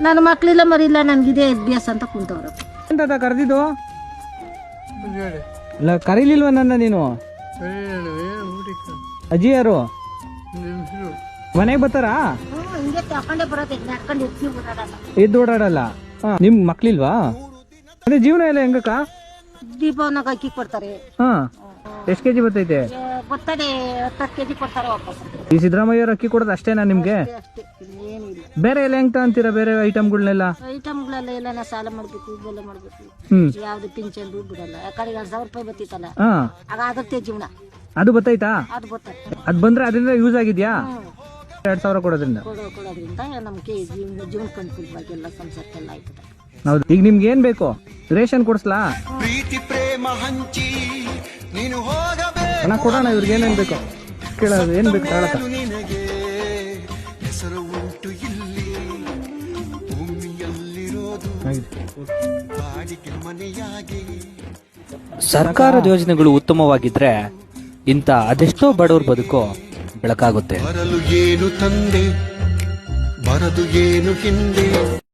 ನನ್ನ ಮಕ್ಳಿಲ್ಲ ಮರಿಲ್ಲ ನನ್ಗಿದೆ ಅಭ್ಯಾಸ ಅಂತ ಕುಂತವ್ರು. ಎಂತ ಕರೆದಿದ್ದು? ಇಲ್ಲ ಕರೀಲಿಲ್ವ ನನ್ನ ನೀನು? ಅಜ್ಜಿ ಯಾರು? ಮನೆಗೆ ಬರ್ತಾರಾ? ಹಿಂಗೆ ತಕೊಂಡೆ ಬರೋದು, ನಡ್ಕೊಂಡು ಓಡಾಡಲ್ಲ. ಎದ್ದು ಓಡಾಡಲ್ಲ. ನಿಮ್ ಮಕ್ಳಿಲ್ವಾ? ಅದೇ ಜೀವನ ಎಲ್ಲ ಹೆಂಗಕ್ಕ? ದೀಪವನ್ನ ಅಕ್ಕಿ ಕೊಡ್ತಾರೆ. ಹಾ, ಎಷ್ಟ್ ಕೆಜಿ ಬರ್ತೈತೆ? ಬರ್ತದೆ 10 ಕೆಜಿ ಕೊಡ್ತಾರೆ ವಾಪಸ್. ಈ ಸಿದ್ದರಾಮಯ್ಯವ್ರ ಅಕ್ಕಿ ಕೊಡೋದು ಅಷ್ಟೇನಾ ನಿಮ್ಗೆ? ಅಷ್ಟೇ, ಏನಿಲ್ಲ. ಬೇರೆ ಎಲ್ಲ ಹೆಂಗ್ ಅಂತೀರಾ? ಬೇರೆ ಐಟಮ್ಗಳನ್ನೆಲ್ಲ ಐಟಮ್ಗಳೆಲ್ಲ ಎಲ್ಲ ಸಾಲ ಮಾಡ್ಬೇಕು, ಬೆಲೆ ಮಾಡ್ಬೇಕು. ಯಾವ್ದು ಪಿಂಚನ್ ದುಡ್ಡು ಬಿಡಲ್ಲ. ಯಾಕಂದ್ರೆ 2,000 ರೂಪಾಯಿ ಬತ್ತಿತ್ತಲ್ಲ, ಹಾ, ಆಗ ಆಗತ್ತೆ ಜೀವನ. ಅದು ಬತ್ತೈತಾ? ಅದು ಬರ್ತದೆ. ಅದ್ ಬಂದ್ರೆ ಅದರಿಂದ ಯೂಸ್ ಆಗಿದ್ಯಾ? 2,000 ಕೊಡೋದ್ರಿಂದ ಕೊಡೋದ್ರಿಂದ ನಮ್ಗೆ ಜೀವನ ಅನುಕೂಲವಾಗಿ ಎಲ್ಲ ಸಂಸಾರಕ್ಕೆಲ್ಲ ಆಯ್ತದೆ. ಹೌದು. ಈಗ ನಿಮ್ಗೆ ಏನ್ ಬೇಕು? ರೇಷನ್ ಕೊಡ್ಸ್ಲಾ? ಹಣ ಕೊಡೋಣ. ಇವ್ರಿಗೆ ಏನೇನ್ ಬೇಕು ಕೇಳೋದು, ಏನ್ ಬೇಕು ಹೇಳಕ. ಸರ್ಕಾರದ ಯೋಜನೆಗಳು ಉತ್ತಮವಾಗಿದ್ರೆ ಇಂಥ ಅದೆಷ್ಟೋ ಬಡವ್ರ ಬದುಕು ಬೆಳಕಾಗುತ್ತೆ. ಬರಲು ಏನು ತಂದೆ, ಬರದು ಏನು ಹಿಂದೆ.